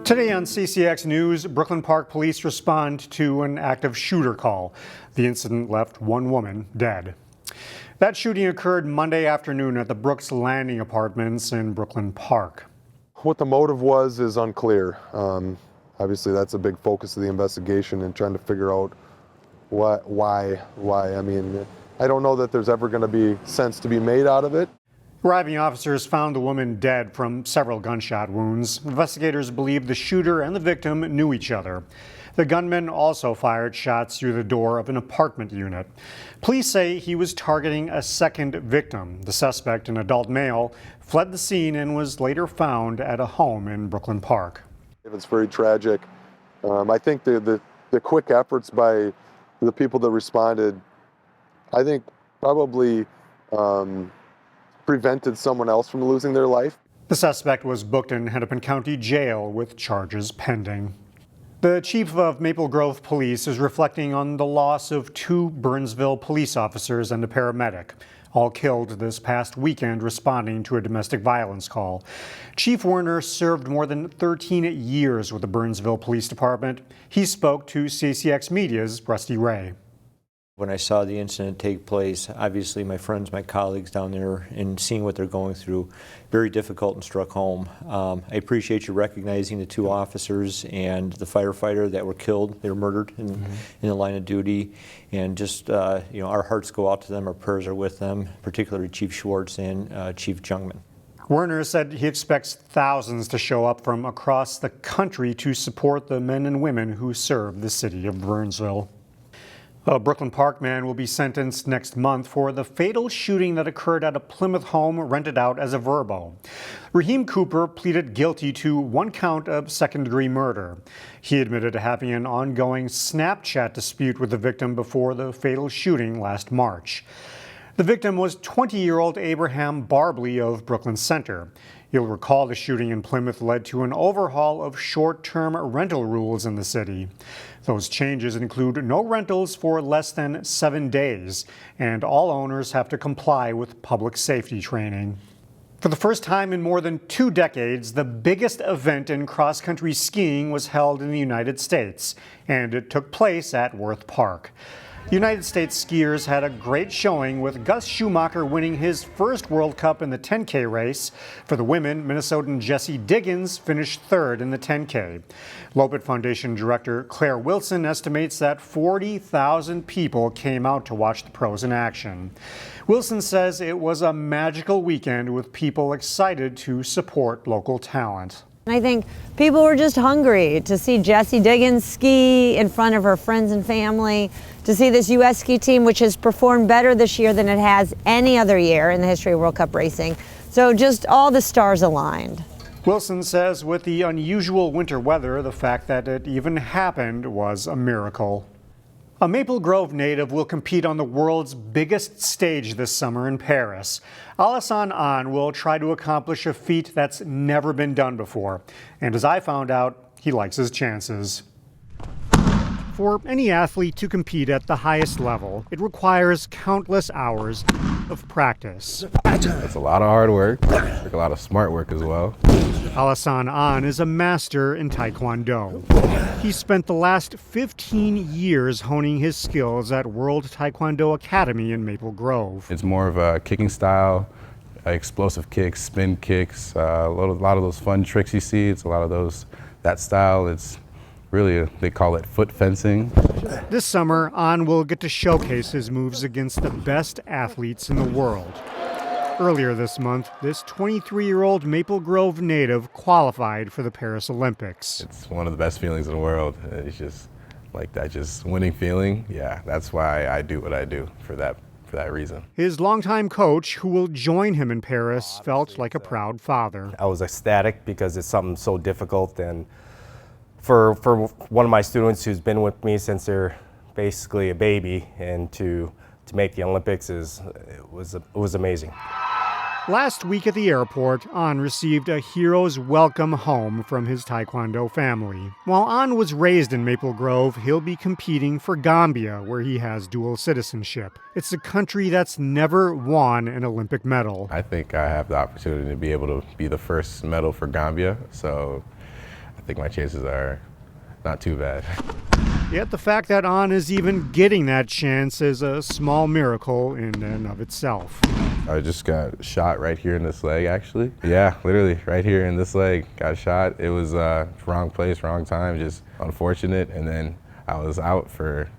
Today on CCX News, Brooklyn Park police respond to an active shooter call. The incident left one woman dead. That shooting occurred Monday afternoon at the Brooks Landing Apartments in Brooklyn Park. What the motive was is unclear. Obviously, that's a big focus of the investigation and trying to figure out why. I mean, I don't know that there's ever going to be sense to be made out of it. Arriving officers found the woman dead from several gunshot wounds. Investigators believe the shooter and the victim knew each other. The gunman also fired shots through the door of an apartment unit. Police say he was targeting a second victim. The suspect, an adult male, fled the scene and was later found at a home in Brooklyn Park. It's very tragic. I think the quick efforts by the people that responded, I think probably prevented someone else from losing their life. The suspect was booked in Hennepin County Jail with charges pending. The chief of Maple Grove Police is reflecting on the loss of two Burnsville police officers and a paramedic, all killed this past weekend responding to a domestic violence call. Chief Werner served more than 13 years with the Burnsville Police Department. He spoke to CCX Media's Rusty Ray. When I saw the incident take place, obviously my friends, my colleagues down there, and seeing what they're going through, very difficult and struck home. I appreciate you recognizing the two officers and the firefighter that were killed. They were murdered in the line of duty, and just our hearts go out to them. Our prayers are with them, particularly Chief Schwartz and Chief Jungman. Werner said he expects thousands to show up from across the country to support the men and women who serve the city of Burnsville. A Brooklyn Park man will be sentenced next month for the fatal shooting that occurred at a Plymouth home rented out as a Vrbo. Raheem Cooper pleaded guilty to one count of second-degree murder. He admitted to having an ongoing Snapchat dispute with the victim before the fatal shooting last March. The victim was 20-year-old Abraham Barbley of Brooklyn Center. You'll recall the shooting in Plymouth led to an overhaul of short-term rental rules in the city. Those changes include no rentals for less than 7 days, and all owners have to comply with public safety training. For the first time in more than 2 decades, the biggest event in cross-country skiing was held in the United States, and it took place at Worth Park. United States skiers had a great showing, with Gus Schumacher winning his first World Cup in the 10K race. For the women, Minnesotan Jessie Diggins finished third in the 10K. Lopet Foundation Director Claire Wilson estimates that 40,000 people came out to watch the pros in action. Wilson says it was a magical weekend with people excited to support local talent. I think people were just hungry to see Jessie Diggins ski in front of her friends and family, to see this U.S. ski team, which has performed better this year than it has any other year in the history of World Cup racing. So just all the stars aligned. Wilson says with the unusual winter weather, the fact that it even happened was a miracle. A Maple Grove native will compete on the world's biggest stage this summer in Paris. Alassane An will try to accomplish a feat that's never been done before. And as I found out, he likes his chances. For any athlete to compete at the highest level, it requires countless hours of practice. It's a lot of hard work, a lot of smart work as well. Alassane An is a master in Taekwondo. He spent the last 15 years honing his skills at World Taekwondo Academy in Maple Grove. It's more of a kicking style, explosive kicks, spin kicks, a lot of those fun tricks you see. It's a lot of that style. It's really, they call it foot fencing. This summer, An will get to showcase his moves against the best athletes in the world. Earlier this month, this 23-year-old Maple Grove native qualified for the Paris Olympics. It's one of the best feelings in the world. It's just like that, just winning feeling. Yeah, that's why I do what I do, for that reason. His longtime coach, who will join him in Paris, felt like a proud father. I was ecstatic because it's something so difficult, and for one of my students who's been with me since they're basically a baby, and to make the Olympics it was amazing. Last week at the airport, An received a hero's welcome home from his Taekwondo family. While An was raised in Maple Grove, he'll be competing for Gambia, where he has dual citizenship. It's a country that's never won an Olympic medal. I think I have the opportunity to be able to be the first medal for Gambia, so I think my chances are not too bad. Yet the fact that An is even getting that chance is a small miracle in and of itself. I just got shot right here in this leg, actually. Yeah, literally right here in this leg, got shot. It was wrong place, wrong time, just unfortunate. And then I was out for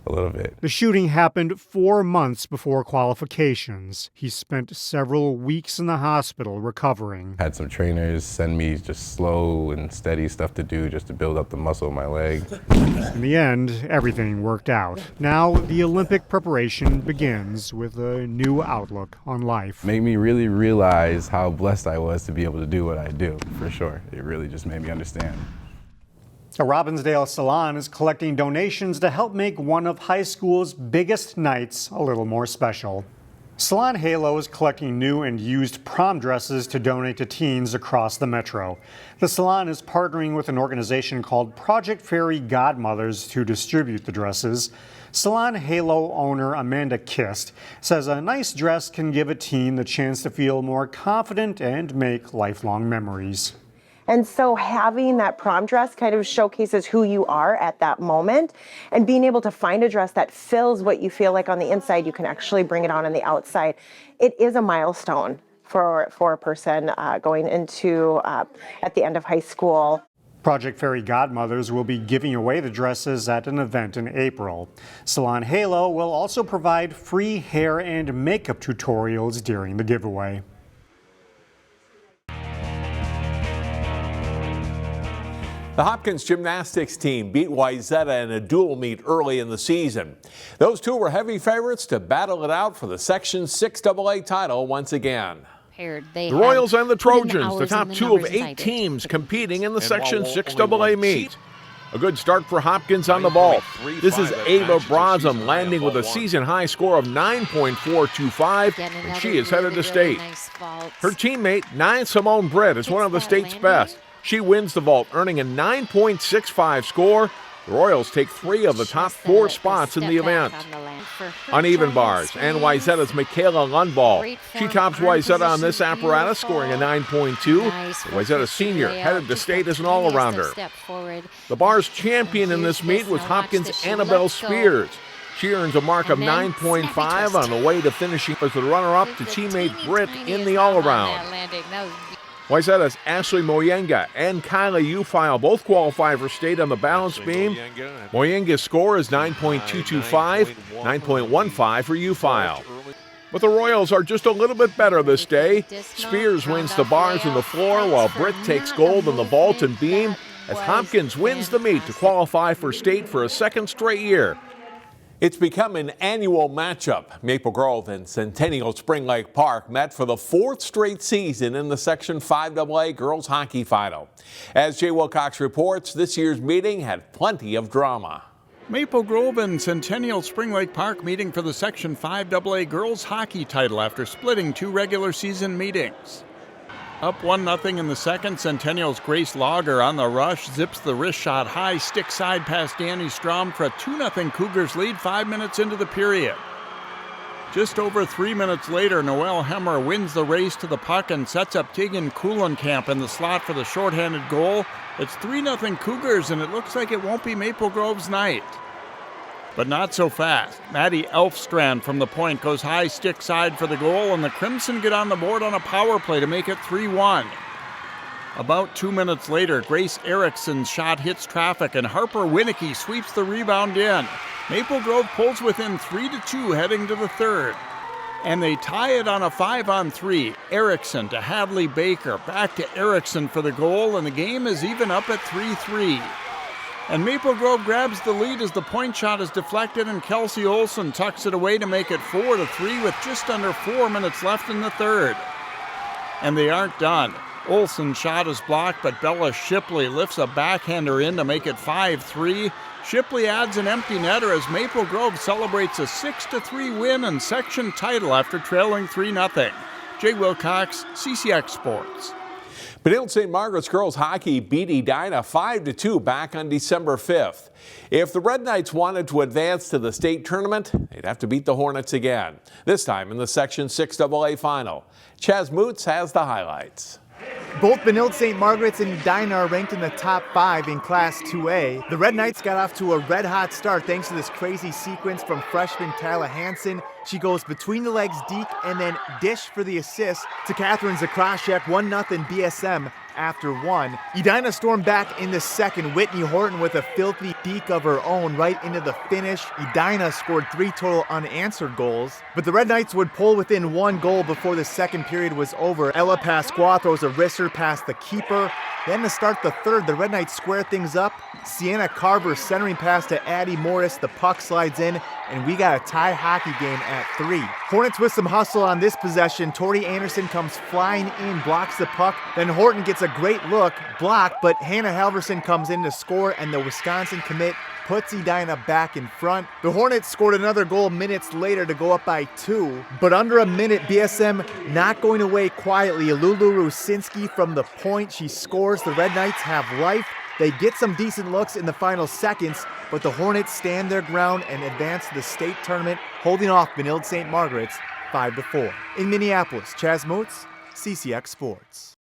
a little bit. The shooting happened 4 months before qualifications. He spent several weeks in the hospital recovering. Had some trainers send me just slow and steady stuff to do just to build up the muscle in my leg. In the end, everything worked out. Now the Olympic preparation begins with a new outlook on life. Made me really realize how blessed I was to be able to do what I do, for sure. It really just made me understand. A Robbinsdale salon is collecting donations to help make one of high school's biggest nights a little more special. Salon Halo is collecting new and used prom dresses to donate to teens across the metro. The salon is partnering with an organization called Project Fairy Godmothers to distribute the dresses. Salon Halo owner Amanda Kist says a nice dress can give a teen the chance to feel more confident and make lifelong memories. And so having that prom dress kind of showcases who you are at that moment, and being able to find a dress that fills what you feel like on the inside, you can actually bring it on the outside. It is a milestone for a person going into at the end of high school. Project Fairy Godmothers will be giving away the dresses at an event in April. Salon Halo will also provide free hair and makeup tutorials during the giveaway. The Hopkins Gymnastics team beat Wayzata in a dual meet early in the season. Those two were heavy favorites to battle it out for the Section 6AA title once again. The Royals and the Trojans, the top two of 8 teams competing in the Section 6AA meet. A good start for Hopkins on the ball. This is Ava Brosum landing with a season-high score of 9.425, and she is headed to state. Her teammate, Nia Simone Britt, is one of the state's best. She wins the vault, earning a 9.65 score. The Royals take 3 of the top 4 spots in the event. Uneven bars, and Wayzata's Michaela Lundball. She tops Wayzata on this apparatus, scoring a 9.2. Wayzata senior headed to state as an all-arounder. The bars champion in this meet was Hopkins' Annabelle Spears. She earns a mark of 9.5 on the way to finishing as the runner-up to teammate Britt in the all-around. Wayzata's Ashley Moyenga and Kyla Ufile both qualify for state on the balance beam. Moyenga's score is 9.225, 9.15 for Ufile. But the Royals are just a little bit better this day. Spears wins the bars and the floor, while Britt takes gold in the vault and beam, as Hopkins wins the meet to qualify for state for a second straight year. It's become an annual matchup. Maple Grove and Centennial Spring Lake Park met for the 4th straight season in the Section 5AA girls hockey final. As Jay Wilcox reports, this year's meeting had plenty of drama. Maple Grove and Centennial Spring Lake Park meeting for the Section 5AA girls hockey title after splitting 2 regular season meetings. Up 1-0 in the second, Centennial's Grace Lager on the rush zips the wrist shot high stick side past Danny Strom for a 2-0 Cougars lead 5 minutes into the period. Just over 3 minutes later, Noelle Hemmer wins the race to the puck and sets up Tegan Kuhlenkamp in the slot for the shorthanded goal. It's 3-0 Cougars, and it looks like it won't be Maple Grove's night. But not so fast. Maddie Elfstrand from the point goes high stick side for the goal, and the Crimson get on the board on a power play to make it 3-1. About 2 minutes later, Grace Erickson's shot hits traffic, and Harper Winicky sweeps the rebound in. Maple Grove pulls within 3-2 heading to the third. And they tie it on a 5-on-3. Erickson to Hadley Baker, back to Erickson for the goal, and the game is even up at 3-3. And Maple Grove grabs the lead as the point shot is deflected, and Kelsey Olson tucks it away to make it 4-3 with just under 4 minutes left in the third. And they aren't done. Olson's shot is blocked, but Bella Shipley lifts a backhander in to make it 5-3. Shipley adds an empty netter as Maple Grove celebrates a 6-3 win and section title after trailing 3-0. Jay Wilcox, CCX Sports. Benilde-St. Margaret's girls hockey beat Edina 5-2 back on December 5th. If the Red Knights wanted to advance to the state tournament, they'd have to beat the Hornets again, this time in the Section 6AA final. Chaz Moots has the highlights. Both Benilde-St. Margaret's and Edina are ranked in the top 5 in Class 2A. The Red Knights got off to a red-hot start thanks to this crazy sequence from freshman Tala Hansen. She goes between the legs deep and then dish for the assist to Catherine Zakraszek, 1-0 BSM after 1. Edina stormed back in the second. Whitney Horton with a filthy deke of her own right into the finish. Edina scored 3 total unanswered goals, but the Red Knights would pull within 1 goal before the second period was over. Ella Pasqua throws a wrister past the keeper. Then to start the third, the Red Knights square things up. Sienna Carver centering pass to Addie Morris. The puck slides in, and we got a tie hockey game at 3. Hornets with some hustle on this possession. Tori Anderson comes flying in, blocks the puck. Then Horton gets a great look, blocked, but Hannah Halverson comes in to score, and the Wisconsin commit puts Edina back in front. The Hornets scored another goal minutes later to go up by 2, but under a minute, BSM not going away quietly. Lulu Rusinski from the point, she scores. The Red Knights have life. They get some decent looks in the final seconds, but the Hornets stand their ground and advance to the state tournament, holding off Benilde-St. Margaret's 5-4. In Minneapolis, Chaz Mootz, CCX Sports.